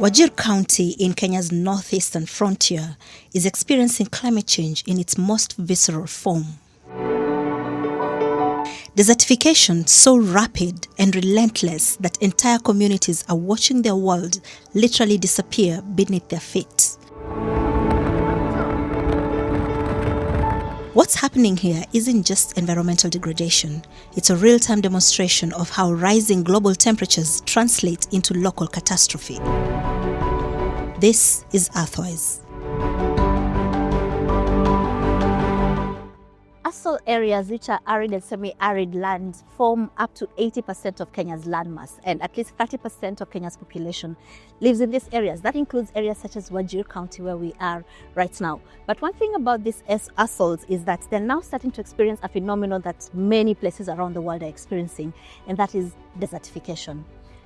Wajir County in Kenya's northeastern frontier is experiencing climate change in its most visceral form. Desertification so rapid and relentless that entire communities are watching their world literally disappear beneath their feet. What's happening here isn't just environmental degradation, it's a real-time demonstration of how rising global temperatures translate into local catastrophe. This is Earthwise. Coastal areas which are arid and semi-arid lands form up to 80% of Kenya's landmass, and at least 30% of Kenya's population lives in these areas. That includes areas such as Wajir County, where we are right now. But one thing about these assholes is that they're now starting to experience a phenomenon that many places around the world are experiencing, and that is desertification.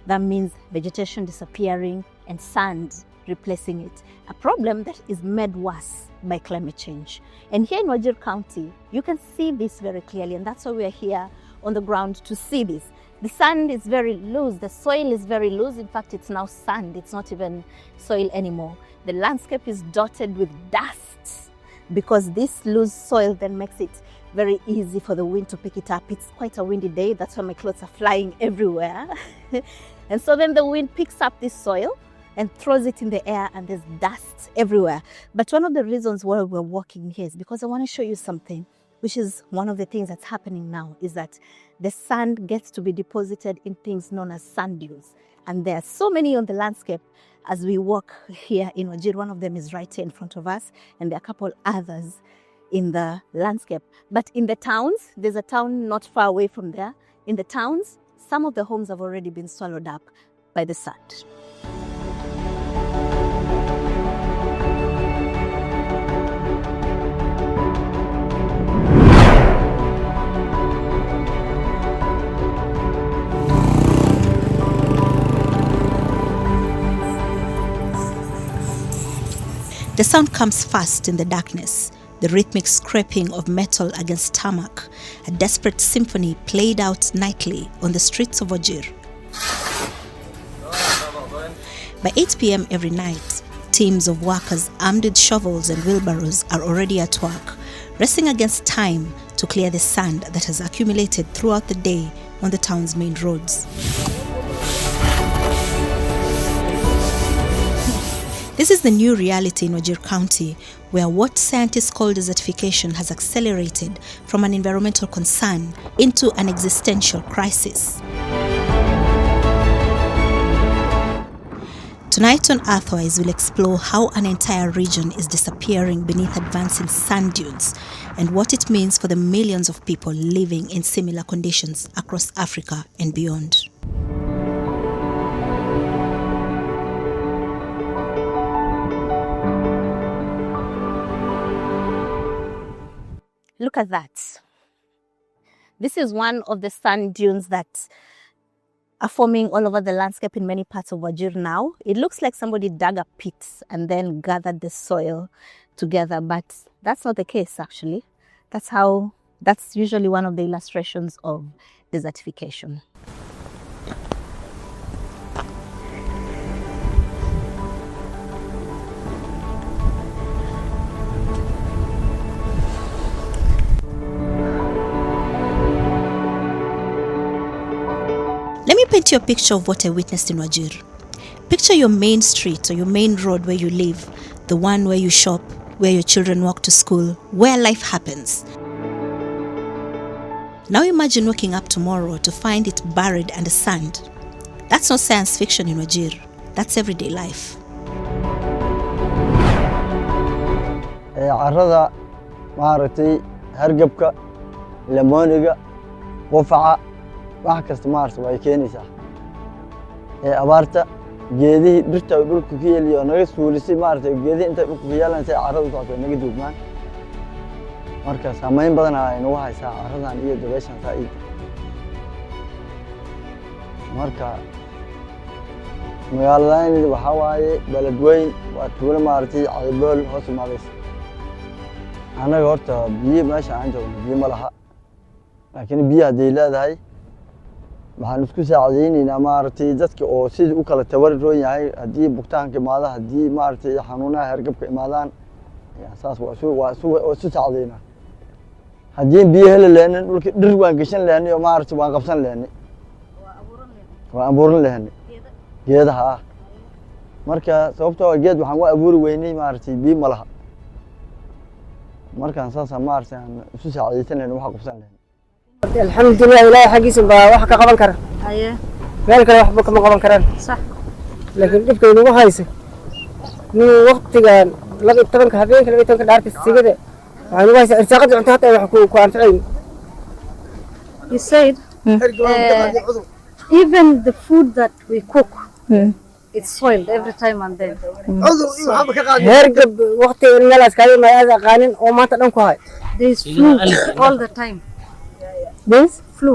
That means vegetation disappearing and sand replacing it, a problem that is made worse by climate change. And here in Wajir County, you can see this very clearly, and that's why we are here on the ground to see this. The sand is very loose, the soil is very loose. In fact, it's now sand, it's not even soil anymore. The landscape is dotted with dust because this loose soil then makes it very easy for the wind to pick it up. It's quite a windy day, that's why my clothes are flying everywhere. And so then the wind picks up this soil and throws it in the air, and there's dust everywhere. But one of the reasons why we're walking here is because I want to show you something, which is one of the things that's happening now, is that the sand gets to be deposited in things known as sand dunes. And there are so many on the landscape as we walk here in Wajir. One of them is right here in front of us, and there are a couple others in the landscape. But in the towns, there's a town not far away from there. In the towns, some of the homes have already been swallowed up by the sand. The sound comes fast in the darkness, the rhythmic scraping of metal against tarmac, a desperate symphony played out nightly on the streets of Wajir. By 8 p.m. every night, teams of workers armed with shovels and wheelbarrows are already at work, racing against time to clear the sand that has accumulated throughout the day on the town's main roads. This is the new reality in Wajir County, where what scientists call desertification has accelerated from an environmental concern into an existential crisis. Tonight on Earthwise, we'll explore how an entire region is disappearing beneath advancing sand dunes and what it means for the millions of people living in similar conditions across Africa and beyond. Look at that. This is one of the sand dunes that are forming all over the landscape in many parts of Wajir now. It looks like somebody dug a pit and then gathered the soil together, but that's not the case actually. That's usually one of the illustrations of desertification. Let me paint you a picture of what I witnessed in Wajir. Picture your main street or your main road where you live, the one where you shop, where your children walk to school, where life happens. Now imagine waking up tomorrow to find it buried under sand. That's not science fiction in Wajir, that's everyday life. عرضة مارتي هرقبك لمونيقة قفعة wax kasta maarta way keenaysaa abaarta geedii dhirta dhulka ku yeeliyo naga suulisay maarta geedii inta dhulka ku yeelanay carradu soo socday naga duubmaan marka saameyn badan ay nagu haysaa carradan iyo dabeeshan faa'iido marka magaalada waxa waaye balad weyn waa tuulo maartay caybool hoos maadaysa anaga horta biyo meesha aan joogno biyo ma laha laakiin biyo haday leedahay waxaan isku saacidaynaynaa maaragtay dadka oo sidii u kala tabaroon yahay haddii bugtaanka imaada haddii maaragtay xanuunaha hargabka imaadaan saas waa isu saacidaynaa haddii biyo heli lahayn dhulka dhir waan gashan lahayn iyo maaragtay waan qabsan lahayn waan abuuran lahayn geedaha ah marka sababtoo ah geed waxaan u abuuri weynay maaragtay biyo ma laha markaan saasa maaragtay aan isu saacidaysan lahayn waxa qabsan lahayn alxamdulilah ilaahay xaggiisa baa wax ka qaban kara meel kale waxba kama qaban karaan صح laakiin dhibka inagu haysa nin waqtigan 12 habeenka 12 dhaarta sigada waxaan ugu haysaa irsaaqada cunto hataa wax ku anfacayn. You said even the food that we cook it's soiled every time and then. Hergab waqti meelaas ka yimaada qaanin oo maanta dhan ku hay. There is flu all the time. This? Flu.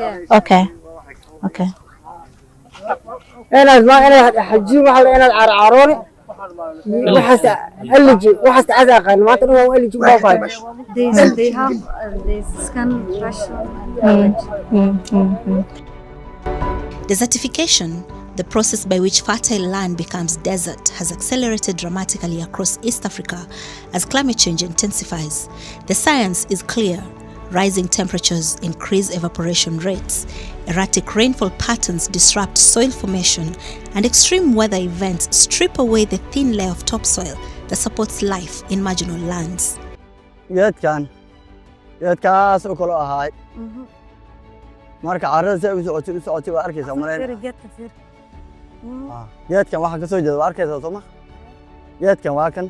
Yeah. Okay. أنا حجي وحلا أنا عاروني وحست ألجي وحست أزاقن ما تروح ألجي بابا. They have this skin rash. Desertification, the process by which fertile land becomes desert, has accelerated dramatically across East Africa as climate change intensifies. The science is clear. Rising temperatures increase evaporation rates, erratic rainfall patterns disrupt soil formation, and extreme weather events strip away the thin layer of topsoil that supports life in marginal lands. geedkaas oo kale ahaay marka carrada say u socotay waa arkaysaa maleen geedkan waxa ka soo jeeda waa arkaysaa soo ma geedkan waa kan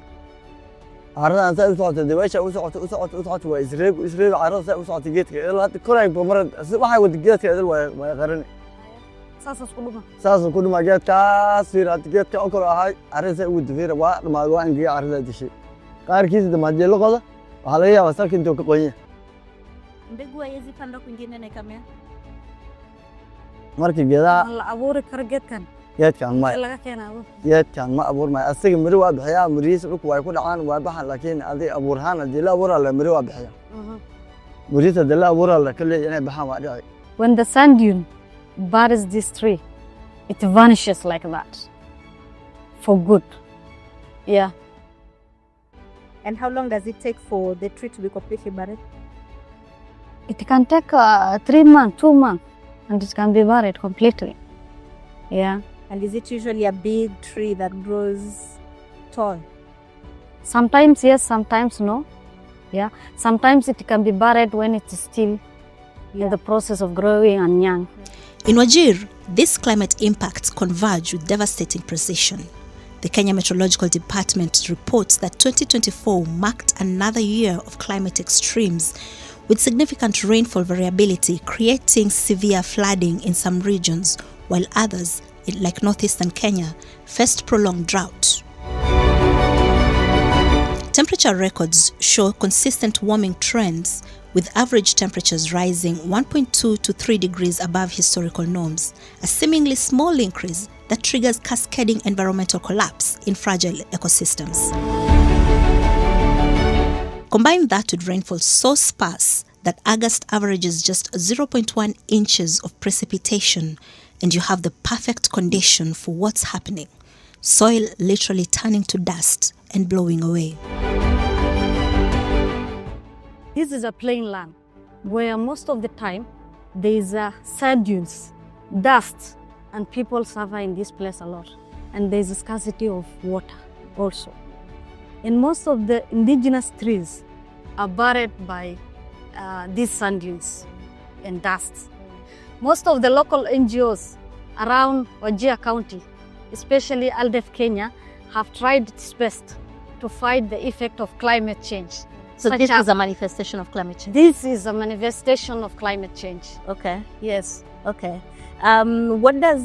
carradan say u socotay dabaysha u socotay waa isreeb carrada say u socotay geedka ilaa hadda koray marad waxay wada geedka idil waa qaran saas ku dhuma geedkaas fiiraad geedka oo kale ahaay carrada say ugu dafiira waa dhamaad waa ingiga carrada dishay qaarkiisa damaadee loqoda waxa laga yaabaa salka intuu ka qoyan Mbegu haiwezi panda kwingine na ikamea. markii geedaha La abuuri karo geedkan. geedkan ma Laga keenaa. geedkan ma abuur ma asiga miri waa bixiyaa miriis dhulku way ku dhacaan waa baxan laakiin adii abuurhaan hadii la abuuraa la miri waa bixiyaa miriis hadii la abuuraa la kale inay baxaan waa dhici. When the sand dune buries this tree, it vanishes like that for good. Yeah. And how long does it take for the tree to be completely buried? It can take 3 months, 2 months, and it can be buried completely. Yeah. And is it usually a big tree that grows tall? Sometimes yes, sometimes no. Yeah. Sometimes it can be buried when it is still in the process of growing and young. In Wajir, these climate impacts converge with devastating precision. The Kenya Meteorological Department reports that 2024 marked another year of climate extremes, with significant rainfall variability creating severe flooding in some regions, while others, like northeastern Kenya, faced prolonged drought. Temperature records show consistent warming trends, with average temperatures rising 1.2 to 3 degrees above historical norms, a seemingly small increase that triggers cascading environmental collapse in fragile ecosystems. Combine that with rainfall so sparse that August averages just 0.1 inches of precipitation, and you have the perfect condition for what's happening. Soil literally turning to dust and blowing away. This is a plain land where most of the time there is sand dunes, dust, and people suffer in this place a lot. And there is a scarcity of water also. And most of the indigenous trees are buried by these sand dunes and dust. Most of the local NGOs around Wajir County, especially ALDEF Kenya, have tried its best to fight the effect of climate change. So this is a manifestation of climate change? This is a manifestation of climate change. Okay. Yes. Okay. What does,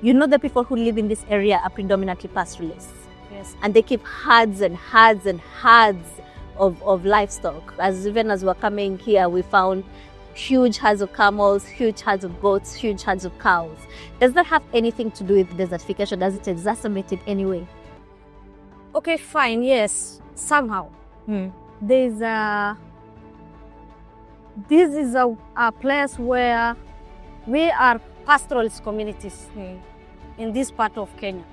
you know, the people who live in this area are predominantly pastoralists. Yes. And they keep herds and herds and herds of livestock. Even as we're coming here, we found huge herds of camels, huge herds of goats, huge herds of cows. Does that have anything to do with desertification? Does it exacerbate it anyway? Okay, fine. Yes, somehow. This is a place where we are pastoralist communities in this part of Kenya.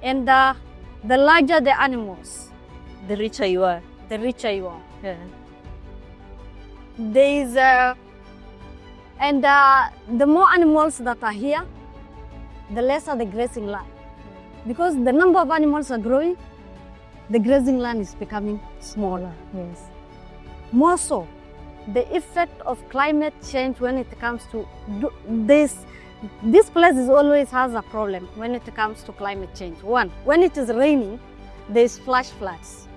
And the larger the animals, The richer you are. the richer you are. Yeah. There is the more animals that are here, the lesser the grazing land. Because the number of animals are growing, the grazing land is becoming smaller. Yes. More so, the effect of climate change when it comes to this place is always has a problem when it comes to climate change. One, when it is raining, there's flash floods.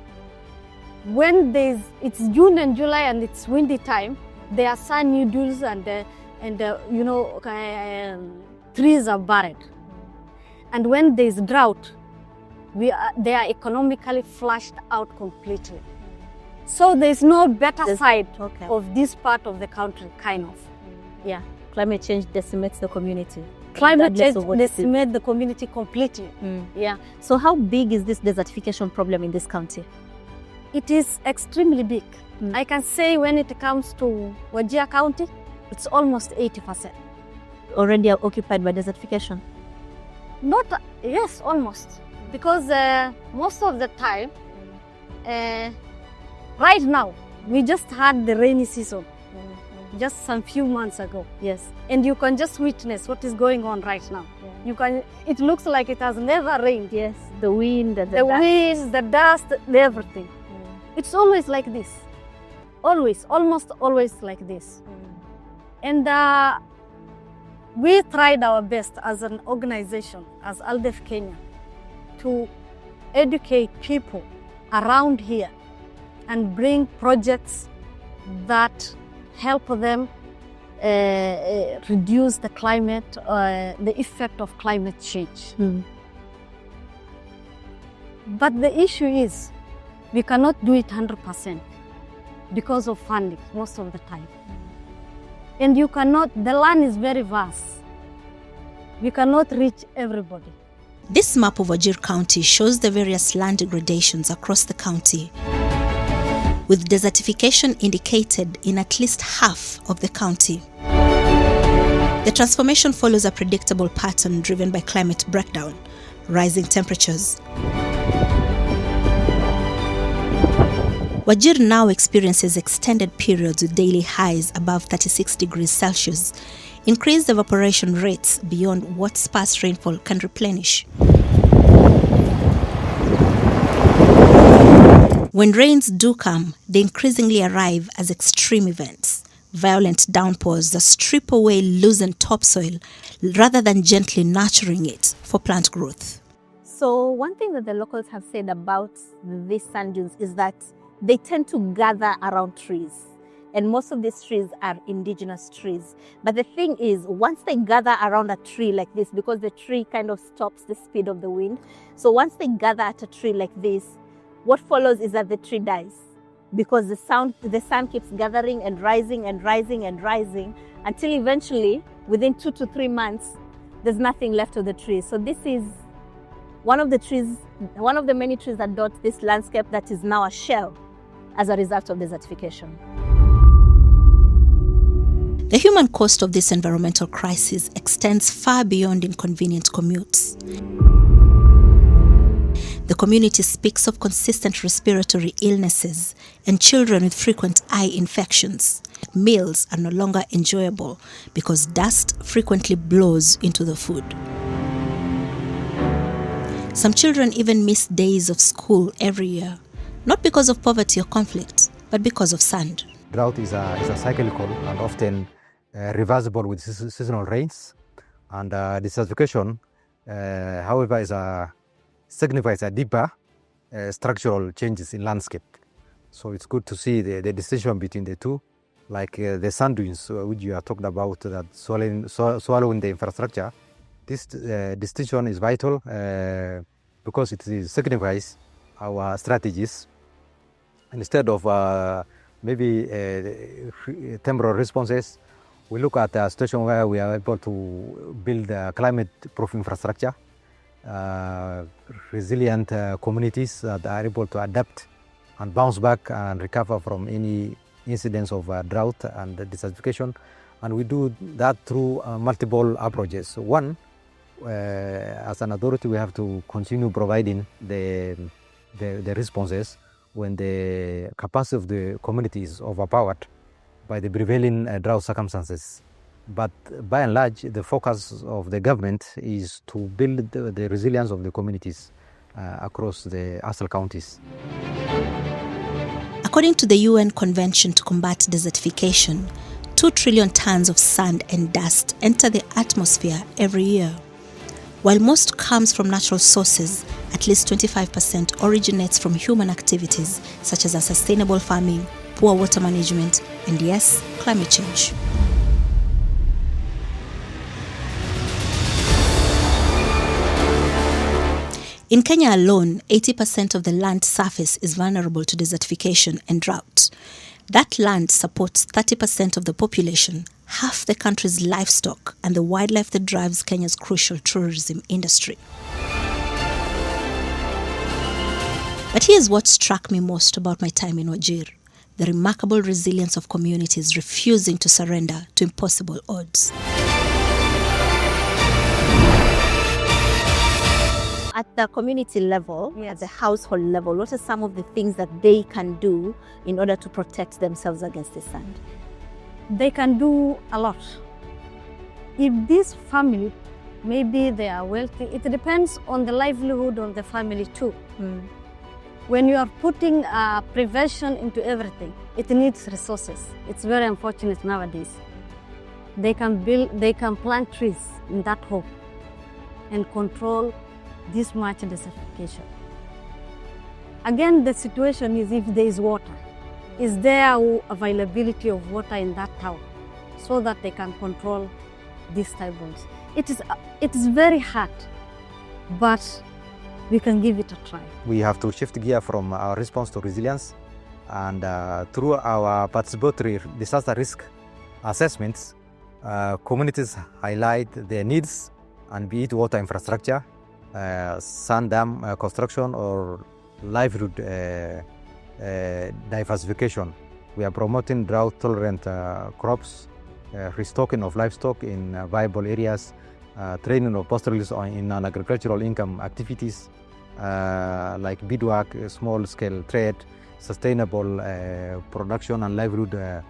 When it's June and July and it's windy time, there are sunny dews and trees are buried. And when there's drought, they are economically flushed out completely. So there's no better side of this part of the country, kind of. Yeah. Climate change decimates the community. Climate regardless change of what it is. decimates the community completely. Yeah. So how big is this desertification problem in this county? It is extremely big. I can say when it comes to Wajir County, it's almost 80%. Already occupied by desertification? Yes, almost. Because most of the time, right now, we just had the rainy season, just some few months ago. Yes. And you can just witness what is going on right now. It looks like it has never rained. Yes. The wind, the winds, the dust, everything. It's always like this. Always, almost always like this. And we tried our best as an organization, as ALDEF Kenya, to educate people around here and bring projects that help them reduce the climate, the effect of climate change. But the issue is, we cannot do it 100% because of funding most of the time. And the land is very vast. We cannot reach everybody. This map of Wajir County shows the various land degradations across the county, with desertification indicated in at least half of the county. The transformation follows a predictable pattern driven by climate breakdown, rising temperatures. Wajir now experiences extended periods with daily highs above 36 degrees Celsius, increased evaporation rates beyond what sparse rainfall can replenish. When rains do come, they increasingly arrive as extreme events, violent downpours that strip away loosened topsoil rather than gently nurturing it for plant growth. So one thing that the locals have said about these sand dunes is that they tend to gather around trees. And most of these trees are indigenous trees. But the thing is, once they gather around a tree like this, because the tree kind of stops the speed of the wind, so once they gather at a tree like this, what follows is that the tree dies, because the sun keeps gathering and rising and rising and rising until eventually, within 2 to 3 months, there's nothing left of the tree. So this is one of the many trees that dot this landscape that is now a shell as a result of desertification. The human cost of this environmental crisis extends far beyond inconvenient commutes. The community speaks of consistent respiratory illnesses and children with frequent eye infections. Meals are no longer enjoyable because dust frequently blows into the food. Some children even miss days of school every year, not because of poverty or conflict, but because of sand. Drought is a cyclical and often reversible with seasonal rains. And desertification, however, signifies a deeper structural changes in landscape. So it's good to see the distinction between the two, like the sand dunes, which you are talking about, that swallowing the infrastructure. This distinction is vital because it signifies our strategies. Instead of maybe temporal responses, we look at a situation where we are able to build a climate-proof infrastructure, resilient communities that are able to adapt and bounce back and recover from any incidents of drought and desertification, And we do that through multiple approaches. One, as an authority, we have to continue providing the responses when the capacity of the community is overpowered by the prevailing drought circumstances. But by and large, the focus of the government is to build the resilience of the communities across the ASAL counties. According to the UN Convention to Combat Desertification, 2 trillion tons of sand and dust enter the atmosphere every year. While most comes from natural sources, at least 25% originates from human activities such as unsustainable farming, poor water management, and yes, climate change. In Kenya alone, 80% of the land surface is vulnerable to desertification and drought. That land supports 30% of the population, half the country's livestock, and the wildlife that drives Kenya's crucial tourism industry. But here's what struck me most about my time in Wajir: the remarkable resilience of communities refusing to surrender to impossible odds. At the community level, at the household level, what are some of the things that they can do in order to protect themselves against the sand? They can do a lot. If this family, maybe they are wealthy, it depends on the livelihood of the family too. When you are putting prevention into everything, it needs resources. It's very unfortunate nowadays. They can plant trees in that hole and control this much desertification. Again, the situation is if there is water. Is there availability of water in that town so that they can control these typhoons? It is very hard, but we can give it a try. We have to shift gear from our response to resilience, and through our participatory disaster risk assessments, communities highlight their needs, and be it water infrastructure, sand dam construction, or livelihood diversification. We are promoting drought-tolerant crops, restocking of livestock in viable areas, training of pastoralists in non-agricultural income activities like beadwork, small-scale trade, sustainable production and livelihood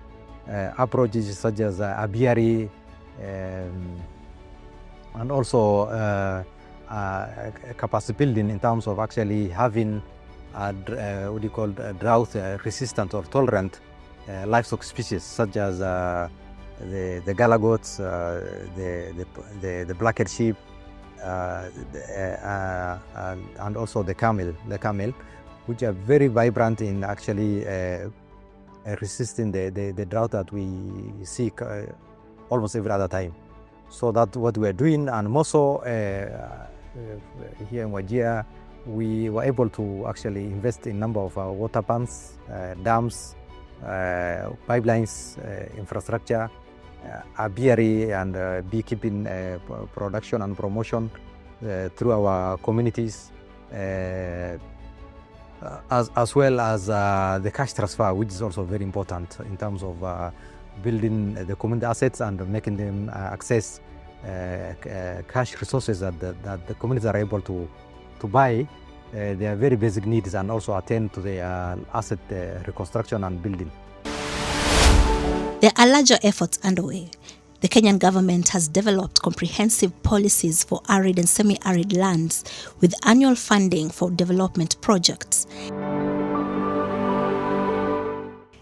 approaches such as apiary, and also capacity building in terms of actually having what do you call drought resistant or tolerant livestock species such as the Gala goats, the black-haired sheep, and also the camel, which are very vibrant in actually resisting the drought that we see almost every other time. So that's what we are doing, and also here in Wajir, we were able to actually invest in a number of water pumps, dams, pipelines, infrastructure, apiary and beekeeping production and promotion through our communities, as well as the cash transfer, which is also very important in terms of building the community assets and making them access cash resources that the communities are able to buy their very basic needs and also attend to their asset reconstruction and building. There are larger efforts underway. The Kenyan government has developed comprehensive policies for arid and semi-arid lands with annual funding for development projects.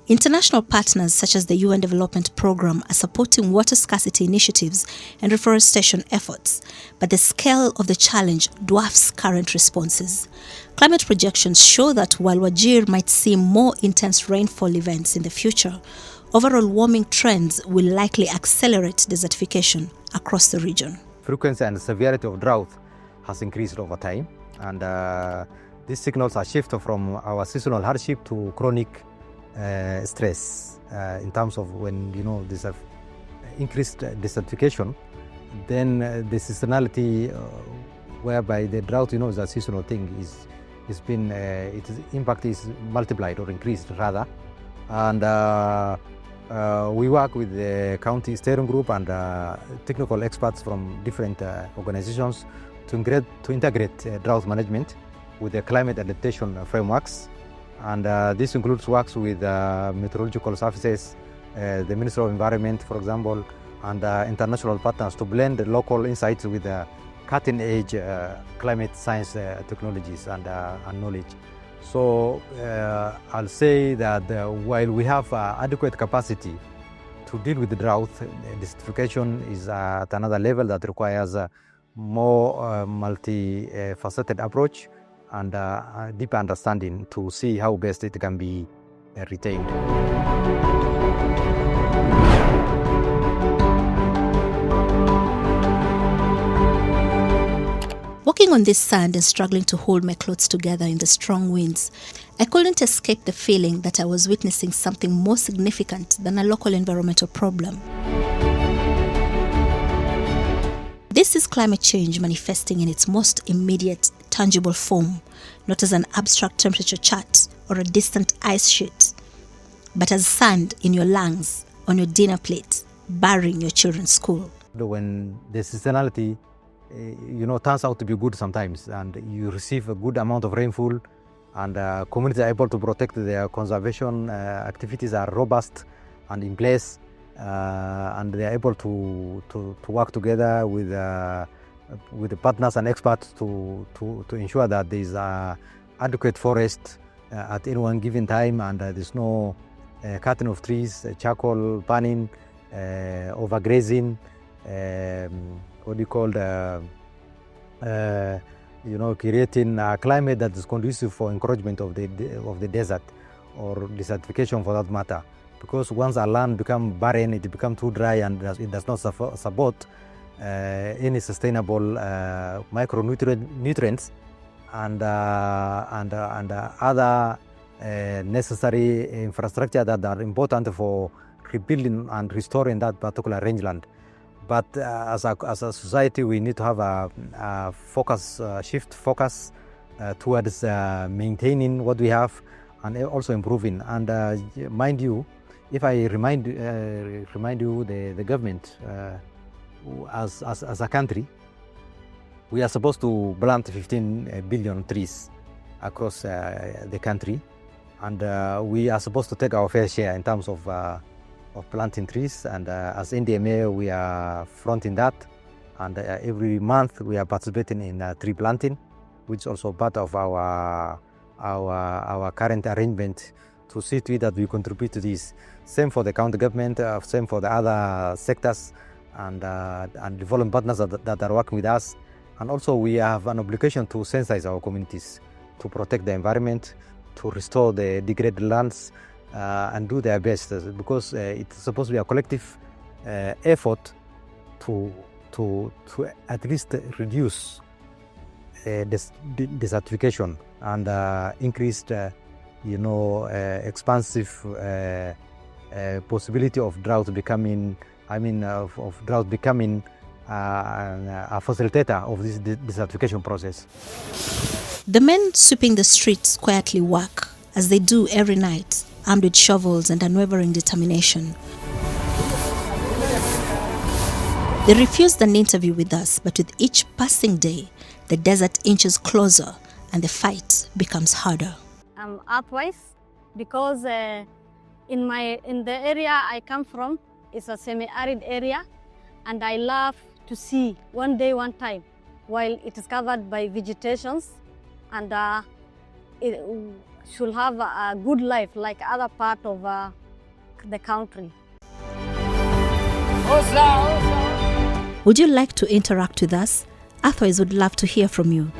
International partners such as the UN Development Programme are supporting water scarcity initiatives and reforestation efforts, but the scale of the challenge dwarfs current responses. Climate projections show that while Wajir might see more intense rainfall events in the future, overall warming trends will likely accelerate desertification across the region. Frequency and severity of drought has increased over time, and these signals are shifted from our seasonal hardship to chronic stress in terms of when there's a increased desertification, then the seasonality whereby the drought is a seasonal thing its impact is multiplied or increased rather, and We work with the county steering group and technical experts from different organizations to integrate drought management with the climate adaptation frameworks. And this includes works with meteorological services, the Ministry of Environment, for example, and international partners to blend the local insights with cutting-edge climate science technologies and knowledge. So I'll say that while we have adequate capacity to deal with the drought, desertification is at another level that requires a more multi-faceted approach and a deeper understanding to see how best it can be retained. Walking on this sand and struggling to hold my clothes together in the strong winds, I couldn't escape the feeling that I was witnessing something more significant than a local environmental problem. This is climate change manifesting in its most immediate, tangible form, not as an abstract temperature chart or a distant ice sheet, but as sand in your lungs, on your dinner plate, barring your children's school. When the seasonality turns out to be good sometimes, and you receive a good amount of rainfall, and communities are able to protect their conservation activities are robust and in place, and they are able to work together with the partners and experts to ensure that there is adequate forest at any one given time, and there's no cutting of trees, charcoal burning, overgrazing, creating a climate that is conducive for encouragement of the desert or desertification for that matter. Because once a land becomes barren, it becomes too dry and it does not support any sustainable micronutrients and other necessary infrastructure that are important for rebuilding and restoring that particular rangeland. But as a society, we need to have a shift focus towards maintaining what we have and also improving. And mind you, if I remind you, the government, as a country, we are supposed to plant 15 billion trees across the country, and we are supposed to take our fair share in terms of planting trees, and as NDMA we are fronting that, and every month we are participating in tree planting, which is also part of our current arrangement to see to it that we contribute to this. Same for the county government, same for the other sectors and development partners that are working with us. And also we have an obligation to sensitize our communities to protect the environment, to restore the degraded lands, and do their best, because it's supposed to be a collective effort to at least reduce desertification and increased expansive possibility of drought becoming, a facilitator of this desertification process. The men sweeping the streets quietly work, as they do every night, armed with shovels and unwavering determination. They refused an interview with us, but with each passing day, the desert inches closer and the fight becomes harder. I'm earthwise because in the area I come from, it's a semi-arid area, and I love to see one time while it is covered by vegetations, and it should have a good life like other part of the country. Would you like to interact with us? Earthwise would love to hear from you.